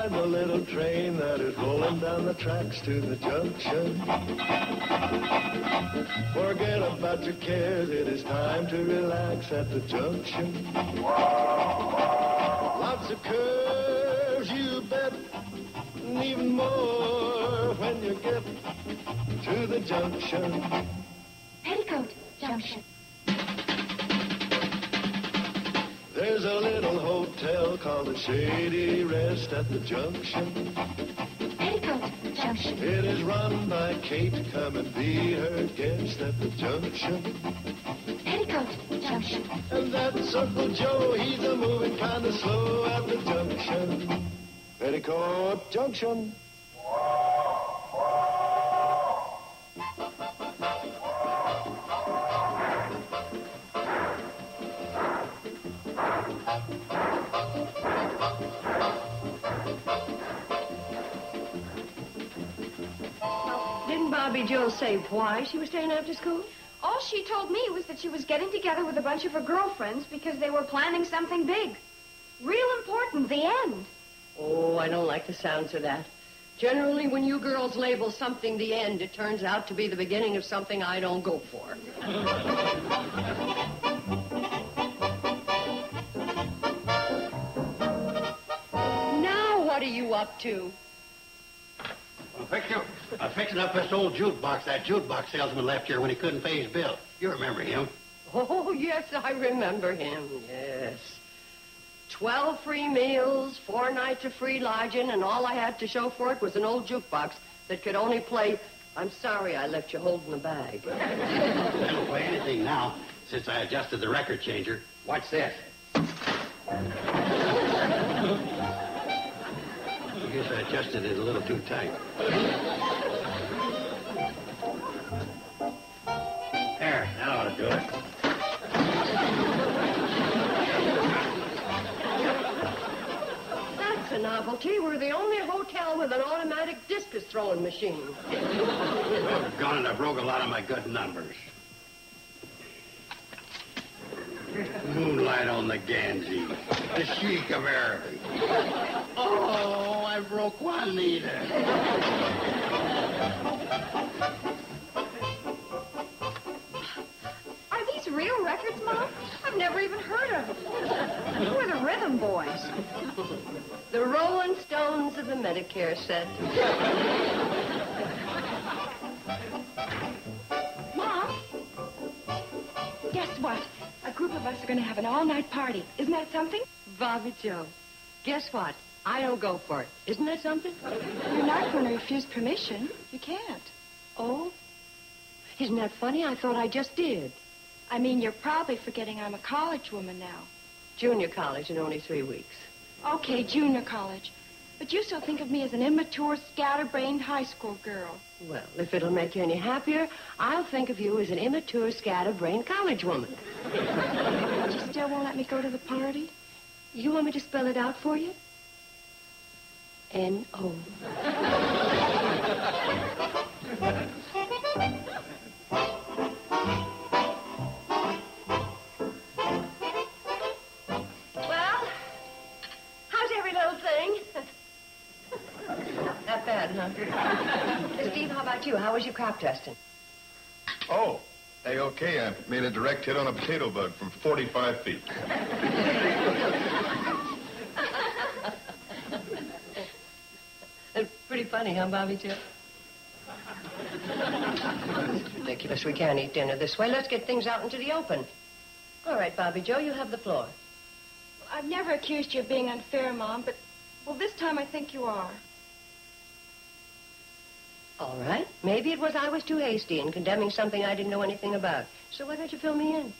ride the little train that is rolling down the tracks to the junction. Forget about your cares, it is time to relax at the junction. Lots of curves, you bet, and even more when you get to the junction. Petticoat Junction. There's a little hotel called the Shady Rest at the junction. Petticoat Junction. It is run by Kate. Come and be her guest at the junction. Petticoat Junction. And that's Uncle Joe. He's a moving kind of slow at the junction. Petticoat Junction. Didn't Bobby Joe say why she was staying after school? All she told me was that she was getting together with a bunch of her girlfriends because they were planning something big. Real important, the end. Oh, I don't like the sounds of that. Generally, when you girls label something the end, it turns out to be the beginning of something I don't go for. Now, what are you up to? I'm fixing up this old jukebox that jukebox salesman left here when he couldn't pay his bill. You remember him? Oh, yes, I remember him, yes. 12 free meals, 4 nights of free lodging, and all I had to show for it was an old jukebox that could only play I'm Sorry I Left You Holding the Bag. I don't play anything now since I adjusted the record changer. Watch this. I guess I adjusted it a little too tight. There, that ought to do it. That's a novelty. We're the only hotel with an automatic discus throwing machine. Doggone it, I broke a lot of my good numbers. Moonlight on the Ganges, the Sheik of Araby. Oh, I broke Juanita. Are these real records, Mom? I've never even heard of them. Who are the Rhythm Boys? The Rolling Stones of the Medicare set. Mom, guess what? A group of us are going to have an all-night party. Isn't that something? Bobby Joe, guess what? I don't go for it. Isn't that something? You're not going to refuse permission. You can't. Oh? Isn't that funny? I thought I just did. I mean, you're probably forgetting I'm a college woman now. Junior college in only 3 weeks. Okay, junior college. But you still think of me as an immature, scatterbrained high school girl. Well, if it'll make you any happier, I'll think of you as an immature, scatterbrained college woman. But you still won't let me go to the party? You want me to spell it out for you? N-O. Well, how's every little thing? Not bad, huh? Steve, how about you? How was your crop testing? Oh, A-OK. I made a direct hit on a potato bug from 45 feet. Pretty funny, huh, Bobby Joe? It's ridiculous. We can't eat dinner this way. Let's get things out into the open. All right, Bobby Joe, you have the floor. I've never accused you of being unfair, Mom, but, well, this time I think you are. All right. Maybe it was I was too hasty in condemning something I didn't know anything about. So why don't you fill me in?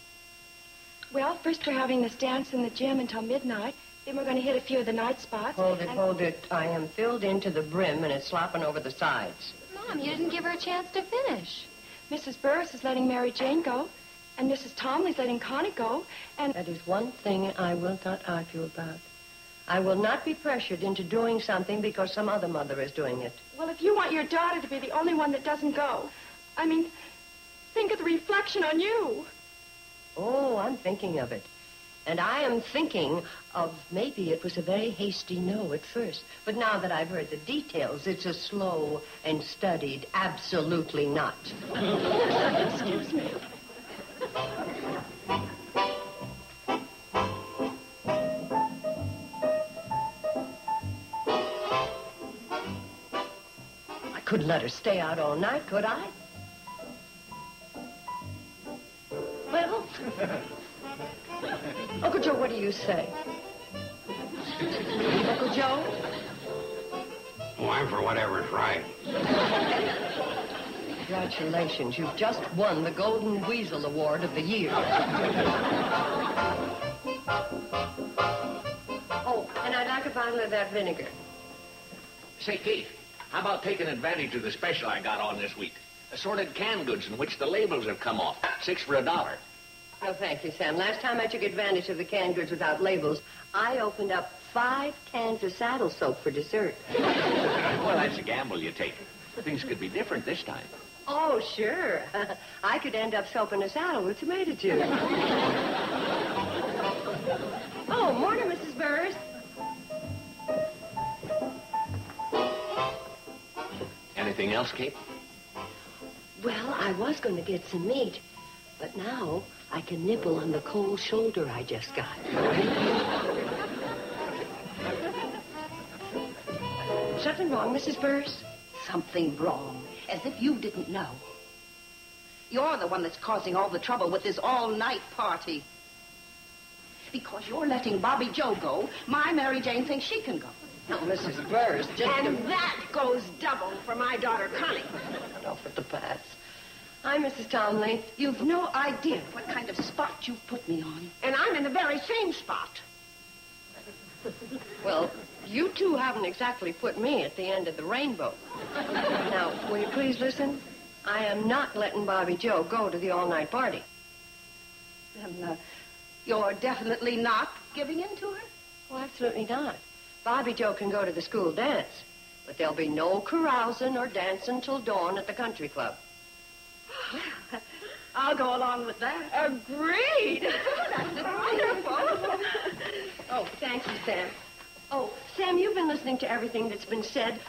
Well, first we're having this dance in the gym until midnight. Then we're going to hit a few of the night spots. Hold it. I am filled into the brim, and it's slopping over the sides. Mom, you didn't give her a chance to finish. Mrs. Burris is letting Mary Jane go, and Mrs. Tomley's letting Connie go, and... That is one thing I will not argue about. I will not be pressured into doing something because some other mother is doing it. Well, if you want your daughter to be the only one that doesn't go, I mean, think of the reflection on you. Oh, I'm thinking of it. And I am thinking of maybe it was a very hasty no at first. But now that I've heard the details, it's a slow and studied absolutely not. Excuse me. I couldn't let her stay out all night, could I? Well... Uncle Joe, what do you say? Uncle Joe? Oh, I'm for whatever's right. Congratulations. You've just won the Golden Weasel Award of the year. Oh, and I'd like a bottle of that vinegar. Say, Keith, how about taking advantage of the special I got on this week? Assorted canned goods in which the labels have come off. 6 for $1. No, thank you, Sam. Last time I took advantage of the canned goods without labels, I opened up 5 cans of saddle soap for dessert. Well, that's a gamble you take. Things could be different this time. Oh, sure. I could end up soaping a saddle with tomato juice. Oh, morning, Mrs. Burrs. Anything else, Kate? Well, I was going to get some meat, but now I can nibble on the cold shoulder I just got. Something wrong, Mrs. Burrs? Something wrong, as if you didn't know. You're the one that's causing all the trouble with this all-night party. Because you're letting Bobby Joe go, my Mary Jane thinks she can go. No, Mrs. Burrs, just... And that goes double for my daughter, Connie. Off at the pass. Hi, Mrs. Tomley. You've no idea what kind of spot you've put me on. And I'm in the very same spot. Well, you two haven't exactly put me at the end of the rainbow. Now, will you please listen? I am not letting Bobby Joe go to the all-night party. Then, you're definitely not giving in to her? Well, absolutely not. Bobby Joe can go to the school dance, but there'll be no carousing or dancing till dawn at the country club. I'll go along with that. Agreed. That's wonderful. Oh, thank you, Sam. Oh, Sam, you've been listening to everything that's been said.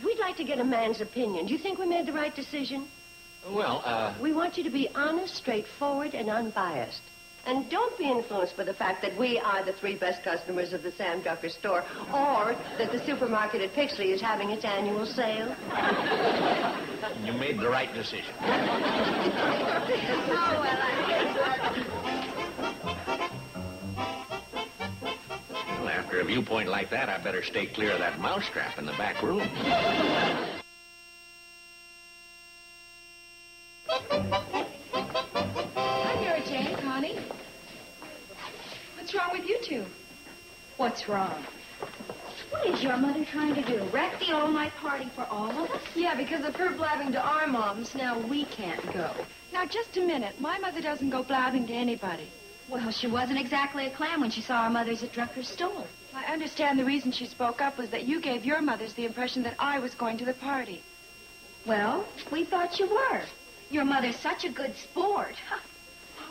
We'd like to get a man's opinion. Do you think we made the right decision? Well, We want you to be honest, straightforward, and unbiased. And don't be influenced by the fact that we are the 3 best customers of the Sam Drucker store, or that the supermarket at Pixley is having its annual sale. you made the right decision. Oh, well, Well, after a viewpoint like that, I better stay clear of that mousetrap in the back room. Hi, Mary Jane, Connie. What's wrong with you two? What's wrong? What is your mother trying to do? Wreck the all-night party for all of us? Yeah, because of her blabbing to our moms, now we can't go. Now, just a minute. My mother doesn't go blabbing to anybody. Well, she wasn't exactly a clam when she saw our mothers at Drucker's store. I understand the reason she spoke up was that you gave your mothers the impression that I was going to the party. Well, we thought you were. Your mother's such a good sport.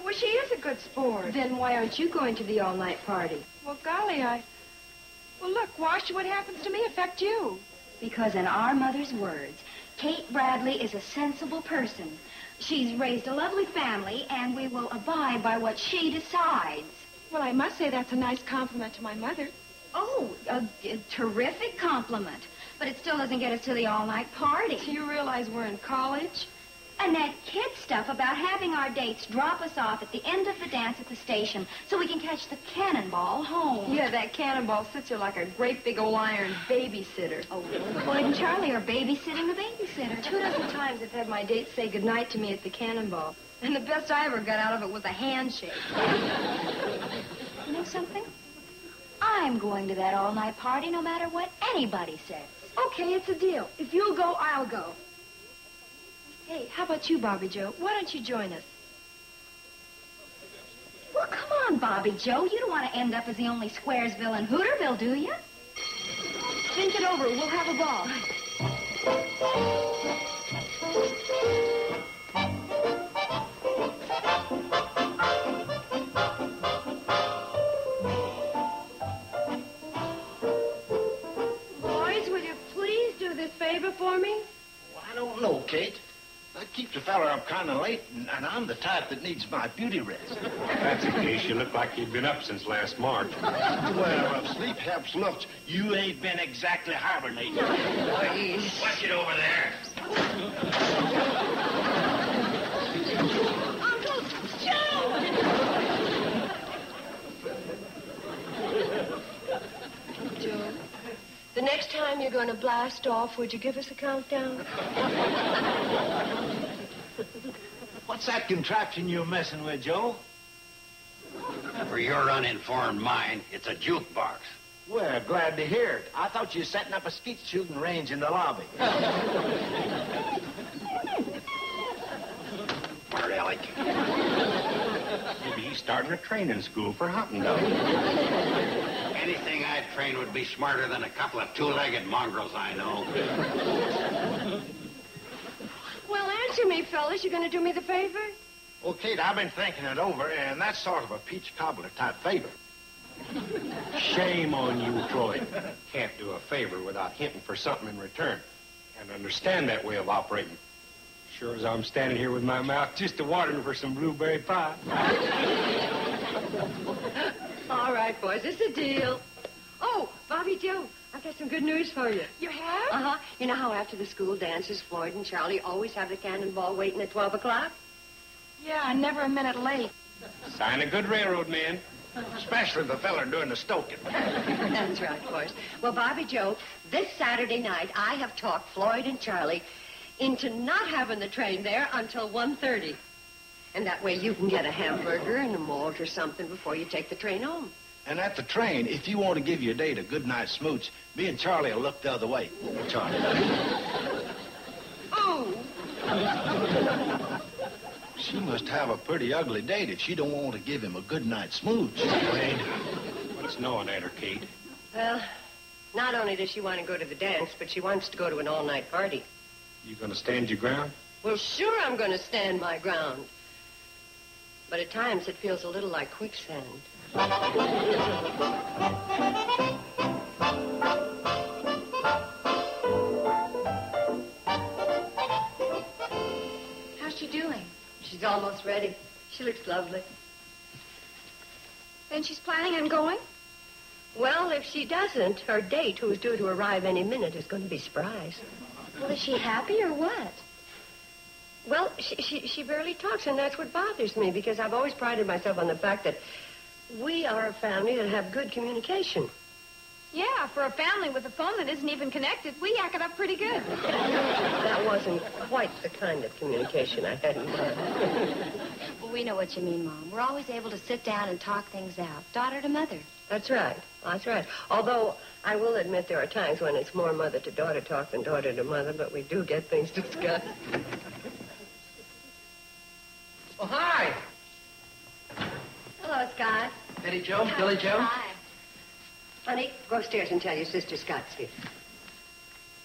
Well, she is a good sport. Then why aren't you going to the all-night party? Well, golly, Well, look, why should what happens to me affect you? Because in our mother's words, Kate Bradley is a sensible person. She's raised a lovely family, and we will abide by what she decides. Well, I must say that's a nice compliment to my mother. Oh, a terrific compliment. But it still doesn't get us to the all-night party. Do you realize we're in college? And that kid stuff about having our dates drop us off at the end of the dance at the station so we can catch the cannonball home. Yeah, that cannonball sits here like a great big old iron babysitter. Oh, Lloyd and Charlie are babysitting the babysitter. 2 dozen times I've had my dates say goodnight to me at the cannonball. And the best I ever got out of it was a handshake. You know something? I'm going to that all-night party no matter what anybody says. Okay, it's a deal. If you'll go, I'll go. Hey, how about you, Bobby Joe? Why don't you join us? Well, come on, Bobby Joe. You don't want to end up as the only Squaresville in Hooterville, do you? Think it over. We'll have a ball. Kate. That keeps a fella up kind of late, and I'm the type that needs my beauty rest. If that's the case, you look like you've been up since last March. Well, if sleep helps looks, you ain't been exactly hibernating. Please. Watch it over there. Uncle Joe! Joe, the next time you're going to blast off, would you give us a countdown? What's that contraption you're messing with, Joe? For your uninformed mind, it's a jukebox. Well, glad to hear it. I thought you were setting up a skeet shooting range in the lobby. Smart Alec. Maybe he's starting a training school for hunting dogs. Anything I'd train would be smarter than a couple of two-legged mongrels I know. Well, answer me, fellas. You going to do me the favor? Well, Kate, I've been thinking it over, and that's sort of a peach cobbler type favor. Shame on you, Troy. Can't do a favor without hinting for something in return. Can't understand that way of operating. Sure as I'm standing here with my mouth just a-watering for some blueberry pie. All right, boys. It's a deal. Oh, Bobby Joe, I've got some good news for you. You have? Uh-huh. You know how after the school dances, Floyd and Charlie always have the cannonball waiting at 12 o'clock? Yeah, never a minute late. Sign a good railroad man. Especially the fella doing the stoking. That's right, boys. Well, Bobby Joe, this Saturday night, I have talked Floyd and Charlie into not having the train there until 1:30. And that way you can get a hamburger and a malt or something before you take the train home. And at the train, if you want to give your date a good night smooch, me and Charlie will look the other way. Charlie. Oh! She must have a pretty ugly date if she don't want to give him a good night smooch. Wade, what's knowing at her, Kate? Well, not only does she want to go to the dance, but she wants to go to an all-night party. You gonna stand your ground? Well, sure I'm going to stand my ground. But at times it feels a little like quicksand. How's she doing? She's almost ready. She looks lovely. Then she's planning on going? Well, if she doesn't, her date, who is due to arrive any minute, is going to be surprised. Well, is she happy or what? Well, she barely talks, and that's what bothers me, because I've always prided myself on the fact that we are a family that have good communication. Yeah, for a family with a phone that isn't even connected, we yak it up pretty good. That wasn't quite the kind of communication I had in mind. Well, we know what you mean, Mom. We're always able to sit down and talk things out, daughter to mother. That's right. That's right. Although I will admit there are times when it's more mother to daughter talk than daughter to mother, but we do get things discussed. Oh, hi. Hello, Scott. Betty Joe, Billy Joe. Hi. Honey, go upstairs and tell your sister Scott's here.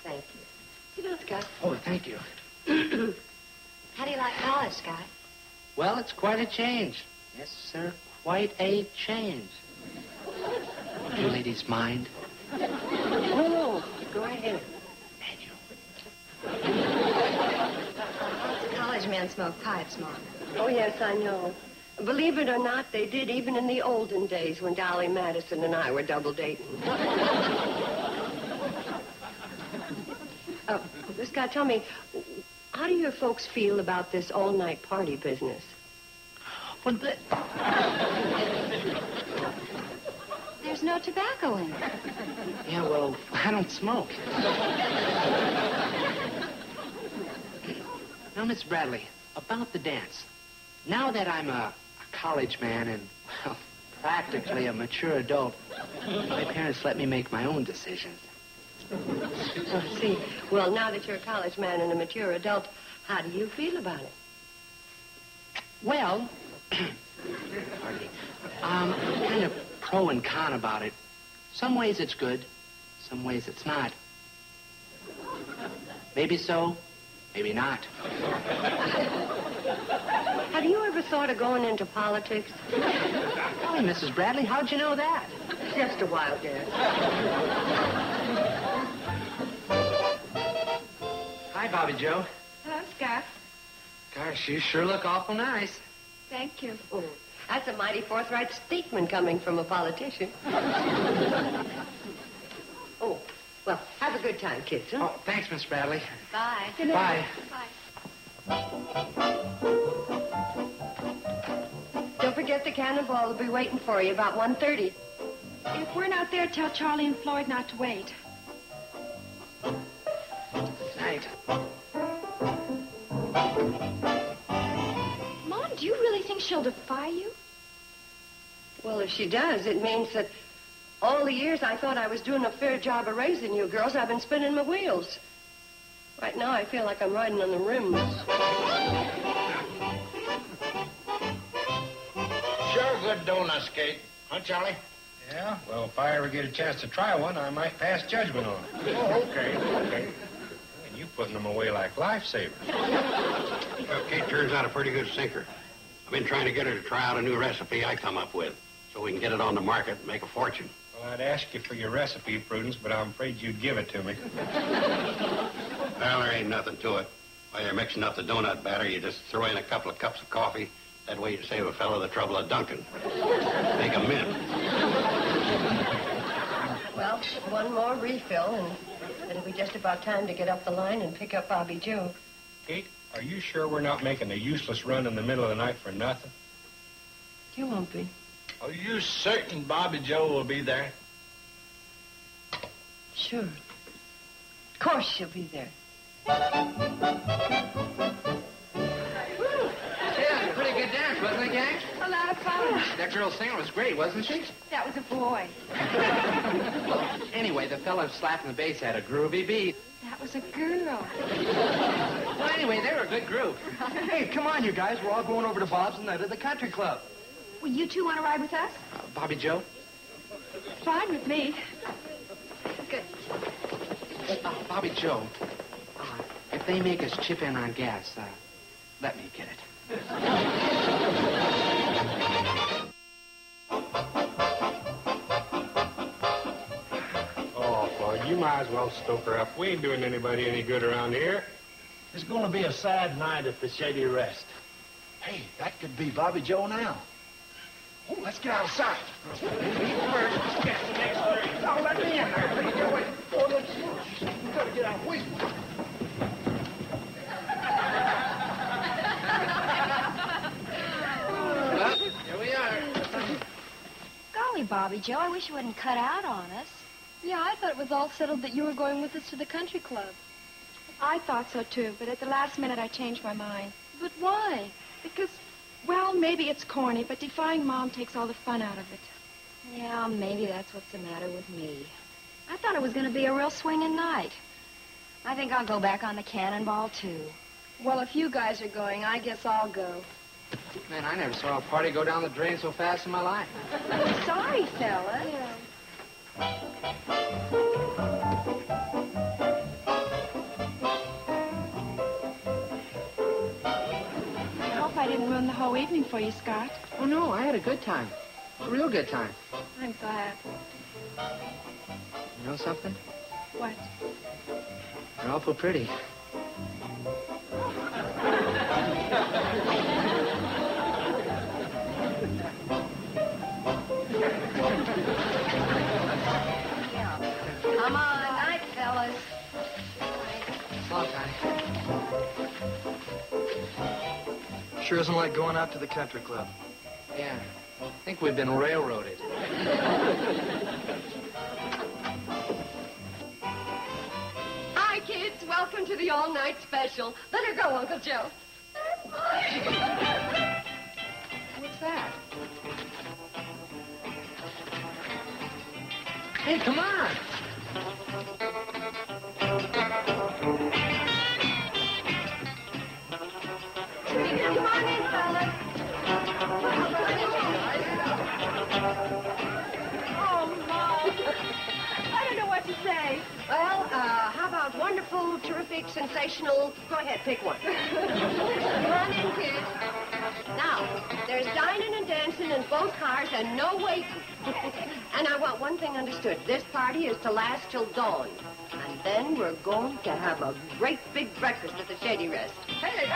Thank you. Sit down, Scott. Oh, thank you. How do you like college, Scott? Well, it's quite a change. Yes, sir, quite a change. Do you ladies mind? Oh, go ahead. College men smoke pipes, Mom. Oh, yes, I know. Believe it or not, they did even in the olden days when Dolly Madison and I were double dating. Scott, tell me, how do your folks feel about this all-night party business? Well, There's no tobacco in it. yeah, well, I don't smoke. Now, Miss Bradley, about the dance. Now that I'm a college man and, well, practically a mature adult, my parents let me make my own decisions. Oh, see, well, now that you're a college man and a mature adult, how do you feel about it? Well, pardon me, kind of pro and con about it. Some ways it's good, some ways it's not. Maybe so, maybe not. Have you ever thought of going into politics? Oh, Mrs. Bradley, how'd you know that? Just a wild guess. Hi, Bobby Joe. Huh? Scott. Gosh, you sure look awful nice. Thank you. Oh, that's a mighty forthright statement coming from a politician. Oh, well, have a good time, kids. Huh? Oh, thanks, Miss Bradley. Bye. Good night. Bye. Don't forget the cannonball will be waiting for you about 1:30. If we're not there, tell Charlie and Floyd not to wait. Good night. Mom, do you really think she'll defy you? Well, if she does, it means that all the years I thought I was doing a fair job of raising you girls, I've been spinning my wheels. Right now, I feel like I'm riding on the rims. Sure good donuts, Kate. Huh, Charlie? Yeah? Well, if I ever get a chance to try one, I might pass judgment on it. Oh, okay. And you putting them away like lifesavers. Well, Kate turns out a pretty good sinker. I've been trying to get her to try out a new recipe I come up with so we can get it on the market and make a fortune. Well, I'd ask you for your recipe, Prudence, but I'm afraid you'd give it to me. Well, there ain't nothing to it. While you're mixing up the donut batter, you just throw in a couple of cups of coffee. That way you save a fellow the trouble of dunking. Make a mint. Well, one more refill, and it'll be just about time to get up the line and pick up Bobby Joe. Kate, are you sure we're not making a useless run in the middle of the night for nothing? You won't be. Are you certain Bobby Joe will be there? Sure. Of course she'll be there. Yeah, a pretty good dance, wasn't it, gang? A lot of fun. That girl singer was great, wasn't she? That was a boy. Well, anyway, the fellow slapping the bass had a groovy beat. That was a girl. Well, anyway, they were a good group. Hey, come on, you guys. We're all going over to Bob's tonight at the country club. Well, you two want to ride with us? Bobby Joe? Fine with me. Good. Bobby Joe, if they make us chip in on gas, let me get it. Oh, Floyd, you might as well stoke her up. We ain't doing anybody any good around here. It's going to be a sad night at the Shady Rest. Hey, that could be Bobby Joe now. Oh, let's get outside. Me first. Let's get the next three. Oh, let me in there. Let me get away. Oh, we gotta get out. Wait. Well, here we are. Golly, Bobby Joe, I wish you wouldn't cut out on us. Yeah, I thought it was all settled that you were going with us to the country club. I thought so, too, but at the last minute I changed my mind. But why? Because, well, maybe it's corny, but defying Mom takes all the fun out of it. Yeah, maybe that's what's the matter with me. I thought it was going to be a real swinging night. I think I'll go back on the cannonball, too. Well, if you guys are going, I guess I'll go. Man, I never saw a party go down the drain so fast in my life. I'm sorry, fella. Yeah. I hope I didn't ruin the whole evening for you, Scott. Oh, no, I had a good time. A real good time. I'm glad. You know something? What? You're awful pretty. Come on, night, fellas. So long, Connie. Sure isn't like going out to the country club. Yeah, I think we've been railroaded. Hi, kids. Welcome to the all-night special. Let her go, Uncle Joe. What's that? Hey, come on. Come on in, fellas. Oh, Mom. I don't know what to say. Well, how about wonderful, terrific, sensational? Go ahead, pick one. Come on in, kids. Now, there's dining and dancing in both cars and no waiting. And I want one thing understood. This party is to last till dawn. And then we're going to have a great big breakfast at the Shady Rest. Hey!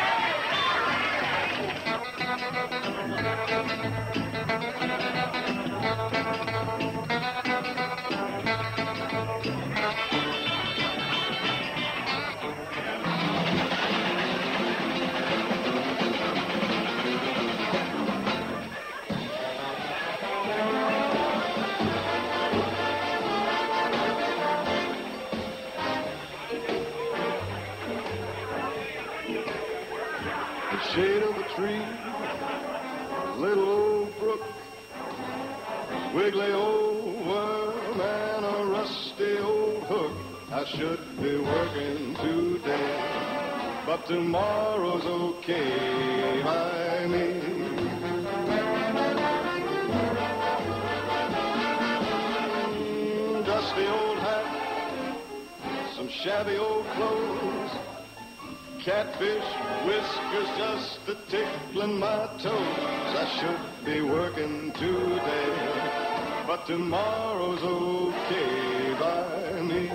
Shade of a tree, little old brook, wiggly old worm and a rusty old hook. I should be working today, but tomorrow's okay by me. Dusty old hat, some shabby old clothes, catfish whiskers just a tickling my toes. I should be working today, but tomorrow's okay by me.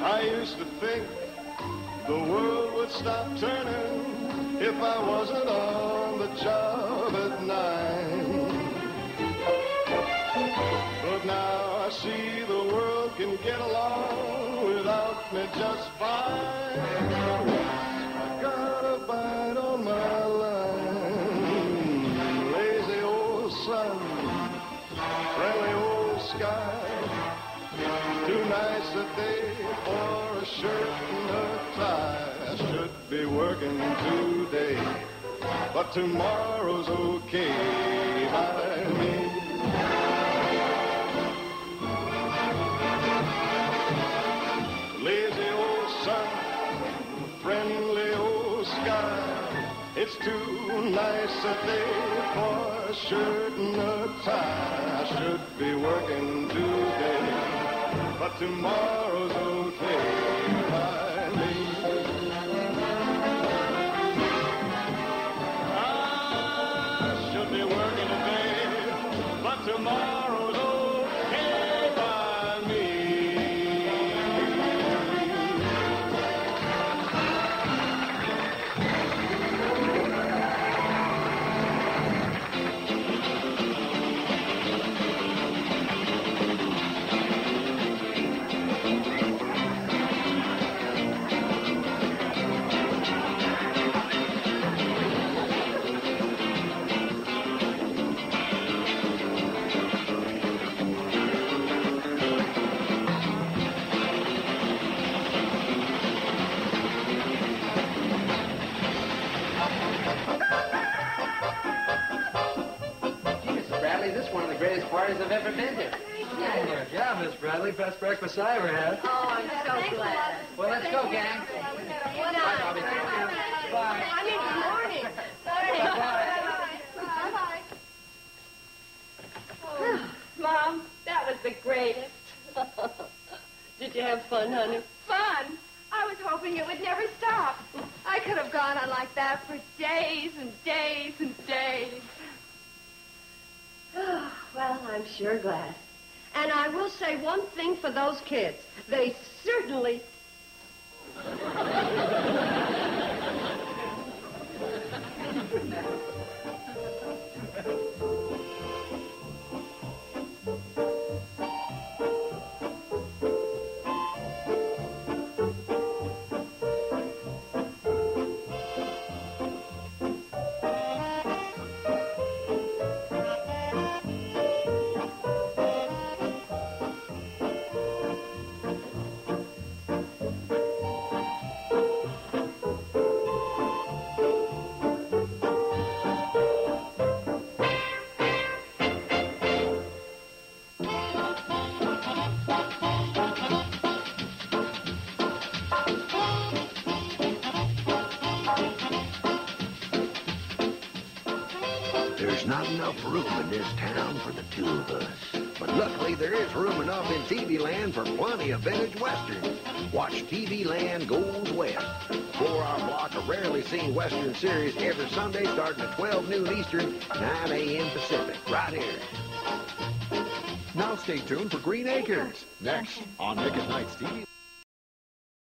I used to think the world would stop turning if I wasn't on the job at 9. But now I see the world can get along without me just fine. I got a bite on my line. Lazy old sun, friendly old sky, too nice a day for a shirt and a tie. I should be working today, but tomorrow's okay by me. Lazy old sun, friendly old sky, it's too nice a day for a shirt and a tie. I should be working today, but tomorrow's okay by me. I should be working today, but tomorrow's okay by me. Greatest parties I've ever been to. Yeah, Miss Bradley, best breakfast I ever had. Oh, I'm so glad. Well, let's go, gang. Good night. Bye. I mean, good morning. Bye. Oh, Mom, that was the greatest. Did you have fun, honey? Fun? I was hoping it would never stop. I could have gone on like that for days and days and days. Oh, well, I'm sure glad. And I will say one thing for those kids. They certainly... There's not enough room in this town for the two of us, But luckily, there is room enough in TV Land for plenty of vintage westerns. Watch TV Land Goes West. 4-hour block of rarely seen western series every Sunday starting at 12 noon Eastern, 9 a.m. Pacific, right here. Now stay tuned for Green Acres. Next on Nick at Night's TV.